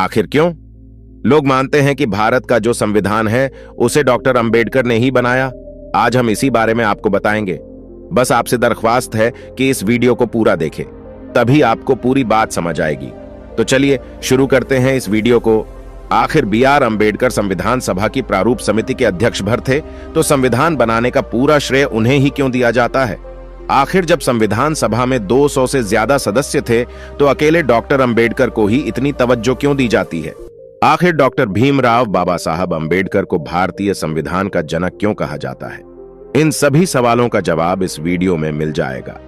आखिर क्यों? लोग मानते हैं कि भारत का जो संविधान है उसे डॉक्टर अंबेडकर ने ही बनाया। आज हम इसी बारे में आपको बताएंगे। बस आपसे दरख्वास्त है कि इस वीडियो को पूरा देखें, तभी आपको पूरी बात समझ आएगी। तो चलिए शुरू करते हैं इस वीडियो को। आखिर B.R. अंबेडकर संविधान सभा की प्रारूप समिति के अध्यक्ष भर थे, तो संविधान बनाने का पूरा श्रेय उन्हें ही क्यों दिया जाता है? आखिर जब संविधान सभा में 200 से ज्यादा सदस्य थे, तो अकेले डॉक्टर अंबेडकर को ही इतनी तवज्जो क्यों दी जाती है? आखिर डॉक्टर भीमराव बाबा साहब अंबेडकर को भारतीय संविधान का जनक क्यों कहा जाता है? इन सभी सवालों का जवाब इस वीडियो में मिल जाएगा।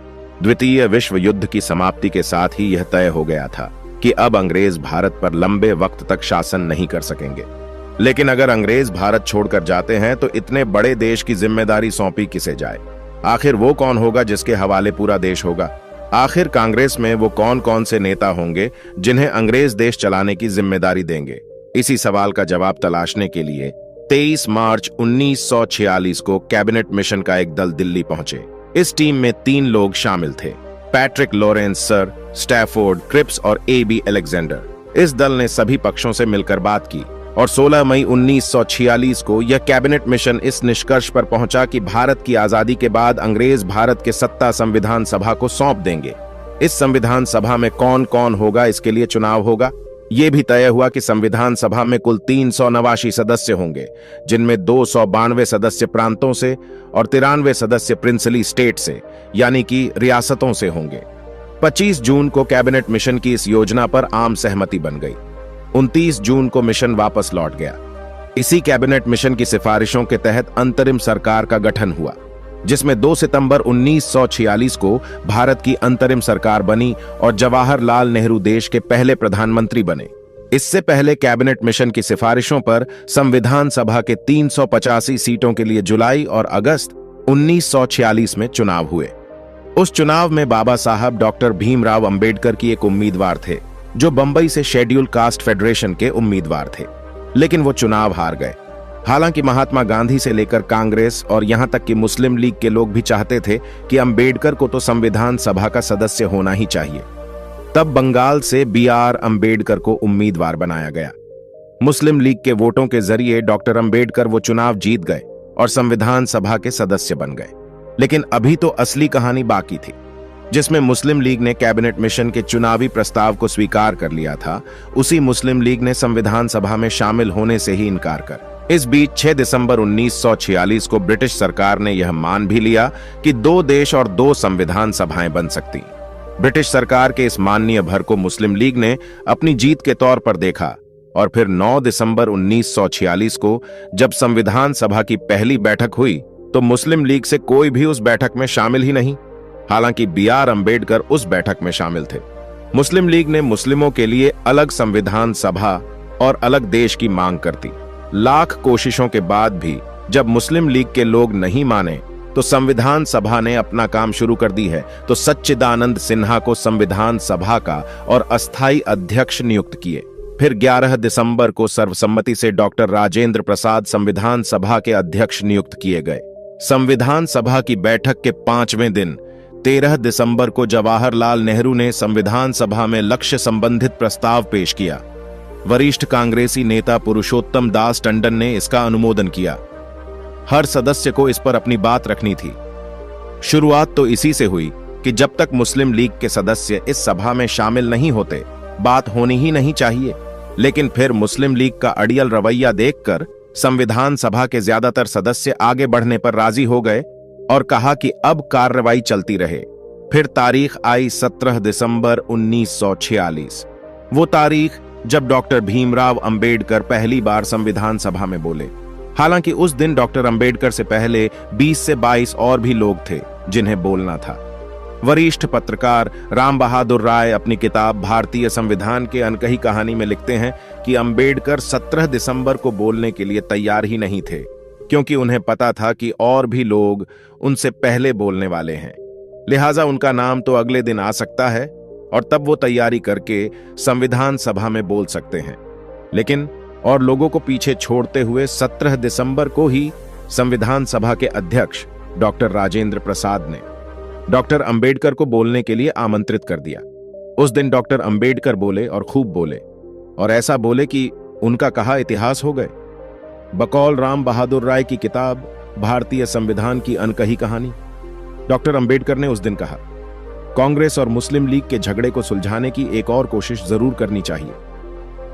द्वितीय विश्व युद्ध की समाप्ति के साथ ही यह तय हो गया था कि अब अंग्रेज भारत पर लंबे वक्त तक शासन नहीं कर सकेंगे। लेकिन अगर अंग्रेज भारत छोड़कर जाते हैं तो इतने बड़े देश की जिम्मेदारी सौंपी किसे जाए? आखिर वो कौन होगा जिसके हवाले पूरा देश होगा? आखिर कांग्रेस में वो कौन कौन से नेता होंगे जिन्हें अंग्रेज देश चलाने की जिम्मेदारी देंगे? इसी सवाल का जवाब तलाशने के लिए 23 मार्च 1946 को कैबिनेट मिशन का एक दल दिल्ली पहुंचे। इस टीम में 3 लोग शामिल थे: Patrick Lawrence, sir Stafford Cripps और A.B. अलेक्जेंडर। इस दल ने सभी पक्षों से मिलकर बात की और 16 मई 1946 को यह कैबिनेट मिशन इस निष्कर्ष पर पहुंचा कि भारत की आजादी के बाद अंग्रेज भारत के सत्ता संविधान सभा को सौंप देंगे। इस संविधान सभा में कौन कौन होगा, इसके लिए चुनाव होगा। यह भी तय हुआ कि संविधान सभा में कुल 389 सदस्य होंगे, जिनमें 292 सदस्य प्रांतों से और 93 सदस्य प्रिंसली स्टेट से यानी कि रियासतों से होंगे। 25 जून को कैबिनेट मिशन की इस योजना पर आम सहमति बन गई। 29 जून को मिशन वापस लौट गया। इसी कैबिनेट मिशन की सिफारिशों के तहत अंतरिम सरकार का गठन हुआ, जिसमें 2 सितंबर 1946 को भारत की अंतरिम सरकार बनी और जवाहरलाल नेहरू देश के पहले प्रधानमंत्री बने। इससे पहले कैबिनेट मिशन की सिफारिशों पर संविधान सभा के 385 सीटों के लिए जुलाई और अगस्त 1946 में चुनाव हुए। उस चुनाव में बाबा साहब डॉक्टर भीमराव अंबेडकर की एक उम्मीदवार थे, जो बंबई से शेड्यूल कास्ट फेडरेशन के उम्मीदवार थे, लेकिन वो चुनाव हार गए। हालांकि महात्मा गांधी से लेकर कांग्रेस और यहां तक कि मुस्लिम लीग के लोग भी चाहते थे कि अंबेडकर को तो संविधान सभा का सदस्य होना ही चाहिए। तब बंगाल से B.R. अंबेडकर को उम्मीदवार बनाया गया। मुस्लिम लीग के वोटों के जरिए डॉक्टर अंबेडकर वो चुनाव जीत गए और संविधान सभा के सदस्य बन गए। लेकिन अभी तो असली कहानी बाकी थी, जिसमें मुस्लिम लीग ने कैबिनेट मिशन के चुनावी प्रस्ताव को स्वीकार कर लिया था। उसी मुस्लिम लीग ने संविधान सभा में शामिल होने से ही इनकार कर इस बीच 6 दिसंबर 1946 को ब्रिटिश सरकार ने यह मान भी लिया कि 2 देश और 2 संविधान सभाएं बन सकती। ब्रिटिश सरकार के इस माननीय भर को मुस्लिम लीग ने अपनी जीत के तौर पर देखा और फिर 9 दिसंबर 1946 को जब संविधान सभा की पहली बैठक हुई तो मुस्लिम लीग से कोई भी उस बैठक में शामिल ही नहीं। हालांकि B.R. अंबेडकर उस बैठक में शामिल थे। मुस्लिम लीग ने मुस्लिमों के लिए अलग संविधान सभा और अलग देश की मांग करती। लाख कोशिशों के बाद भी जब मुस्लिम लीग के लोग नहीं माने तो संविधान सभा ने अपना काम शुरू कर दी है, तो सच्चिदानंद सिन्हा को संविधान सभा का और अस्थायी अध्यक्ष नियुक्त किए। फिर 11 दिसंबर को सर्वसम्मति से डॉक्टर राजेंद्र प्रसाद संविधान सभा के अध्यक्ष नियुक्त किए गए। संविधान सभा की बैठक के 5वें दिन 13 दिसंबर को जवाहरलाल नेहरू ने संविधान सभा में लक्ष्य संबंधित प्रस्ताव पेश किया। वरिष्ठ कांग्रेसी नेता पुरुषोत्तम दास टंडन ने इसका अनुमोदन किया। हर सदस्य को इस पर अपनी बात रखनी थी। शुरुआत तो इसी से हुई कि जब तक मुस्लिम लीग के सदस्य इस सभा में शामिल नहीं होते, बात होनी ही नहीं चाहिए। लेकिन फिर मुस्लिम लीग का अड़ियल रवैया देखकर संविधान सभा के ज्यादातर सदस्य आगे बढ़ने पर राजी हो गए और कहा कि अब कार्रवाई चलती रहे। फिर तारीख आई 17 दिसंबर 1946, वो तारीख जब डॉक्टर भीमराव अंबेडकर पहली बार संविधान सभा में बोले। हालांकि उस दिन डॉक्टर अंबेडकर से पहले 20 से 22 और भी लोग थे जिन्हें बोलना था। वरिष्ठ पत्रकार राम बहादुर राय अपनी किताब भारतीय संविधान के अनकही कहानी में लिखते हैं कि अंबेडकर 17 दिसंबर को बोलने के लिए तैयार ही नहीं थे, क्योंकि उन्हें पता था कि और भी लोग उनसे पहले बोलने वाले हैं। लिहाजा उनका नाम तो अगले दिन आ सकता है और तब वो तैयारी करके संविधान सभा में बोल सकते हैं। लेकिन और लोगों को पीछे छोड़ते हुए 17 दिसंबर को ही संविधान सभा के अध्यक्ष डॉक्टर राजेंद्र प्रसाद ने डॉक्टर अंबेडकर को बोलने के लिए आमंत्रित कर दिया। उस दिन डॉक्टर अंबेडकर बोले और खूब बोले और ऐसा बोले कि उनका कहा इतिहास हो गए। बकौल राम बहादुर राय की किताब भारतीय संविधान की अनकही कहानी, डॉक्टर अंबेडकर ने उस दिन कहा, कांग्रेस और मुस्लिम लीग के झगड़े को सुलझाने की एक और कोशिश जरूर करनी चाहिए।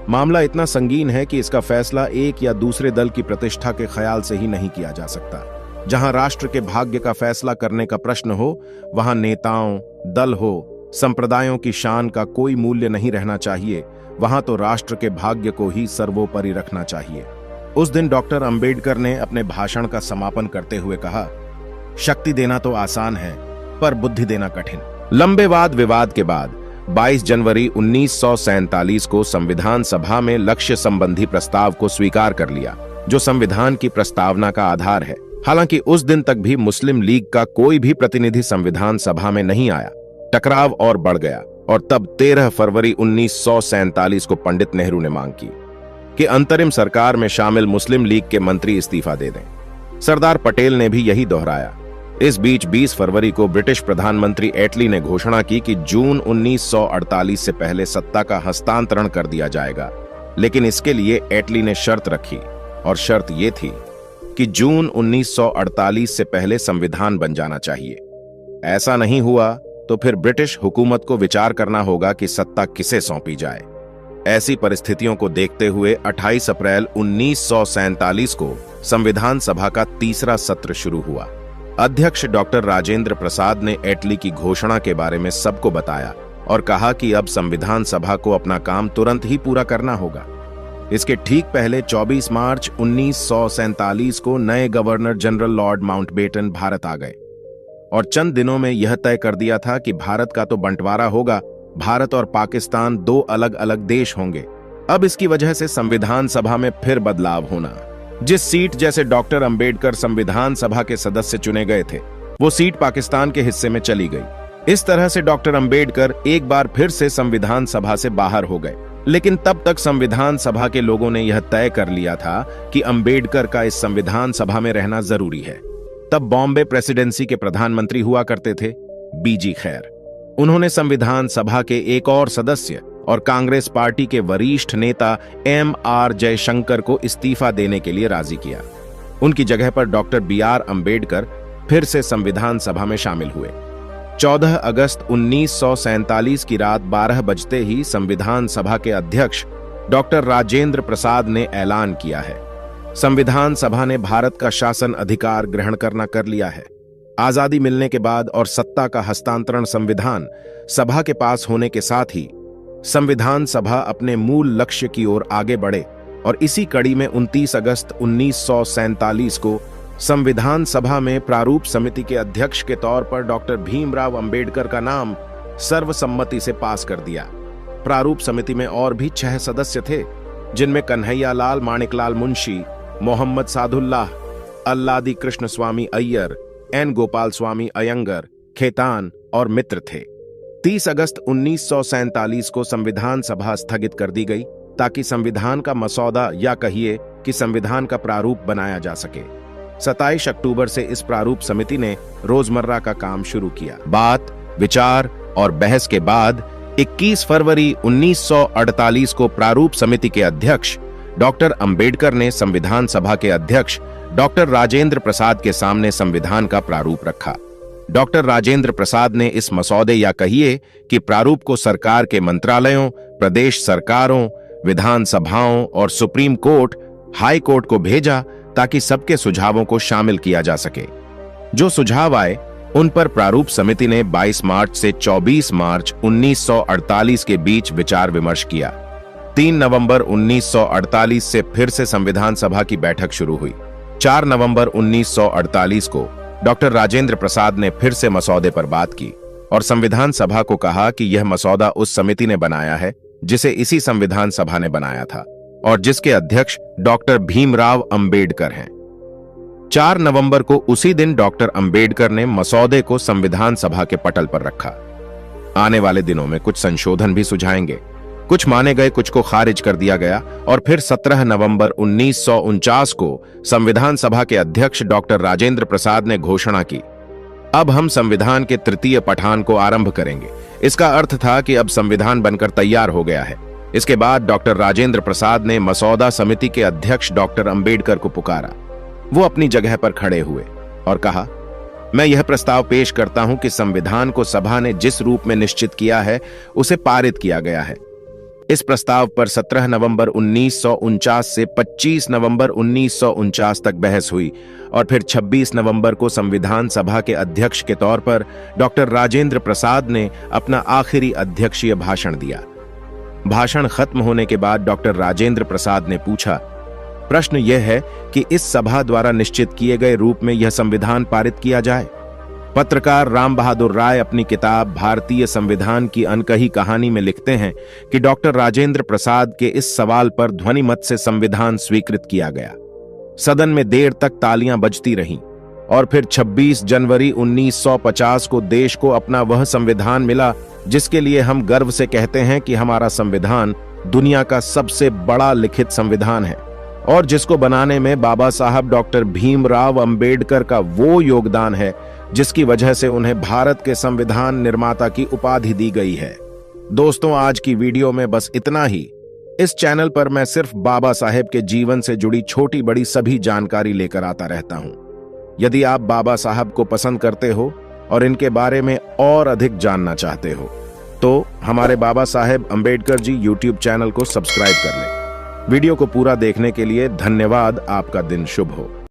मामला इतना संगीन है कि इसका फैसला एक या दूसरे दल की प्रतिष्ठा के ख्याल से ही नहीं किया जा सकता। जहां राष्ट्र के भाग्य का फैसला करने का प्रश्न हो, वहां नेताओं, दल हो, संप्रदायों की शान का कोई मूल्य नहीं रहना चाहिए। वहां तो राष्ट्र के भाग्य को ही सर्वोपरि रखना चाहिए। उस दिन डॉक्टर अंबेडकर ने अपने भाषण का समापन करते हुए कहा, शक्ति देना तो आसान है, पर बुद्धि देना कठिन। लंबे वाद विवाद के बाद 22 जनवरी 1947 को संविधान सभा में लक्ष्य संबंधी प्रस्ताव को स्वीकार कर लिया, जो संविधान की प्रस्तावना का आधार है। हालांकि उस दिन तक भी मुस्लिम लीग का कोई भी प्रतिनिधि संविधान सभा में नहीं आया। टकराव और बढ़ गया और तब 13 फरवरी 1947 को पंडित नेहरू ने मांग की कि अंतरिम सरकार में शामिल मुस्लिम लीग के मंत्री इस्तीफा दे दें। सरदार पटेल ने भी यही दोहराया। इस बीच 20 फरवरी को ब्रिटिश प्रधानमंत्री एटली ने घोषणा की कि जून 1948 से पहले सत्ता का हस्तांतरण कर दिया जाएगा, लेकिन इसके लिए एटली ने शर्त रखी, और शर्त यह थी कि जून 1948 से पहले संविधान बन जाना चाहिए। ऐसा नहीं हुआ तो फिर ब्रिटिश हुकूमत को विचार करना होगा कि सत्ता किसे सौंपी जाए। ऐसी परिस्थितियों को देखते हुए 28 अप्रैल 1947 को संविधान सभा का तीसरा सत्र शुरू हुआ। अध्यक्ष डॉक्टर राजेंद्र प्रसाद ने एटली की घोषणा के बारे में सबको बताया और कहा कि अब संविधान सभा को अपना काम तुरंत ही पूरा करना होगा। इसके ठीक पहले 24 मार्च 1947 को नए governor general Lord Mountbatten Bharat आ गए और चंद दिनों में यह तय कर दिया था कि भारत का तो बंटवारा होगा, भारत और पाकिस्तान दो अलग अलग देश होंगे। अब इसकी वजह से संविधान सभा में फिर बदलाव होना। जिस सीट जैसे डॉक्टर अंबेडकर संविधान सभा के सदस्य चुने गए थे, वो सीट पाकिस्तान के हिस्से में चली गई। इस तरह से डॉक्टर अंबेडकर एक बार फिर से संविधान सभा से बाहर हो गए। लेकिन तब तक संविधान सभा के लोगों ने यह तय कर लिया था कि अंबेडकर का इस संविधान सभा में रहना जरूरी है। तब बॉम्बे प्रेसिडेंसी के प्रधानमंत्री हुआ करते थे बीजी खैर। उन्होंने संविधान सभा के एक और सदस्य और कांग्रेस पार्टी के वरिष्ठ नेता M.R. जयशंकर को इस्तीफा देने के लिए राजी किया। उनकी जगह पर डॉक्टर B.R. अंबेडकर फिर से संविधान सभा में शामिल हुए। 14 अगस्त 1947 की रात 12 बजते ही संविधान सभा के अध्यक्ष डॉक्टर राजेंद्र प्रसाद ने ऐलान किया है, संविधान सभा ने भारत का शासन अधिकार ग्रहण करना कर लिया है। आजादी मिलने के बाद और सत्ता का हस्तांतरण संविधान सभा के पास होने के साथ ही संविधान सभा अपने मूल लक्ष्य की ओर आगे बढ़े और इसी कड़ी में 29 अगस्त 1947 को संविधान सभा में प्रारूप समिति के अध्यक्ष के तौर पर डॉक्टर भीमराव अंबेडकर का नाम सर्वसम्मति से पास कर दिया। प्रारूप समिति में और भी 6 सदस्य थे, जिनमें कन्हैया लाल माणिकलाल मुंशी, मोहम्मद सादुल्लाह, अल्लादी कृष्ण स्वामी अय्यर, N. गोपाल स्वामी अयंगर, खेतान और मित्र थे। 30 अगस्त 1947 को संविधान सभा स्थगित कर दी गई ताकि संविधान का मसौदा या कहिए कि संविधान का प्रारूप बनाया जा सके। 27 अक्टूबर से इस प्रारूप समिति ने रोजमर्रा का काम शुरू किया। बात, विचार और बहस के बाद 21 फरवरी 1948 को प्रारूप समिति के अध्यक्ष डॉक्टर अंबेडकर ने संविधान सभा के अध्यक्ष डॉक्टर राजेंद्र प्रसाद के सामने संविधान का प्रारूप रखा। डॉक्टर राजेंद्र प्रसाद ने इस मसौदे या कहिए कि प्रारूप को सरकार के मंत्रालयों, प्रदेश सरकारों, विधान सभाओं और सुप्रीम कोर्ट, हाई कोर्ट को भेजा ताकि सबके सुझावों को शामिल किया जा सके। जो सुझाव आए उन पर प्रारूप समिति ने 22 मार्च से 24 मार्च 1948 के बीच विचार विमर्श किया। 3 नवंबर 1948 से फिर से संविधान सभा की बैठक शुरू हुई। 4 नवंबर 1948 को डॉक्टर राजेंद्र प्रसाद ने फिर से मसौदे पर बात की और संविधान सभा को कहा कि यह मसौदा उस समिति ने बनाया है जिसे इसी संविधान सभा ने बनाया था और जिसके अध्यक्ष डॉक्टर भीमराव अंबेडकर हैं। 4 नवंबर को उसी दिन डॉक्टर अंबेडकर ने मसौदे को संविधान सभा के पटल पर रखा। आने वाले दिनों में कुछ संशोधन भी सुझाएंगे, कुछ माने गए, कुछ को खारिज कर दिया गया और फिर 17 नवंबर 1949 को संविधान सभा के अध्यक्ष डॉक्टर राजेंद्र प्रसाद ने घोषणा की, अब हम संविधान के तृतीय पठान को आरंभ करेंगे। इसका अर्थ था कि अब संविधान बनकर तैयार हो गया है। इसके बाद डॉक्टर राजेंद्र प्रसाद ने मसौदा समिति के अध्यक्ष डॉक्टर अंबेडकर को पुकारा। वो अपनी जगह पर खड़े हुए और कहा, मैं यह प्रस्ताव पेश करता हूं कि संविधान को सभा ने जिस रूप में निश्चित किया है उसे पारित किया गया है। इस प्रस्ताव पर 17 नवंबर 1949 से 25 नवंबर 1949 तक बहस हुई और फिर 26 नवंबर को संविधान सभा के अध्यक्ष के तौर पर डॉक्टर राजेंद्र प्रसाद ने अपना आखिरी अध्यक्षीय भाषण दिया। भाषण खत्म होने के बाद डॉक्टर राजेंद्र प्रसाद ने पूछा, प्रश्न यह है कि इस सभा द्वारा निश्चित किए गए रूप में यह संविधान पारित किया जाए। पत्रकार राम बहादुर राय अपनी किताब भारतीय संविधान की अनकही कहानी में लिखते हैं कि डॉक्टर राजेंद्र प्रसाद के इस सवाल पर ध्वनिमत से संविधान स्वीकृत किया गया। सदन में देर तक तालियां बजती रहीं और फिर 26 जनवरी 1950 को देश को अपना वह संविधान मिला जिसके लिए हम गर्व से कहते हैं कि हमारा संविधान दुनिया का सबसे बड़ा लिखित संविधान है और जिसको बनाने में बाबा साहब डॉक्टर भीमराव अंबेडकर का वो योगदान है जिसकी वजह से उन्हें भारत के संविधान निर्माता की उपाधि दी गई है। दोस्तों, आज की वीडियो में बस इतना ही। इस चैनल पर मैं सिर्फ बाबा साहेब के जीवन से जुड़ी छोटी बड़ी सभी जानकारी लेकर आता रहता हूं। यदि आप बाबा साहब को पसंद करते हो और इनके बारे में और अधिक जानना चाहते हो तो हमारे बाबा साहेब अंबेडकर जी यूट्यूब चैनल को सब्सक्राइब कर लें। वीडियो को पूरा देखने के लिए धन्यवाद। आपका दिन शुभ हो।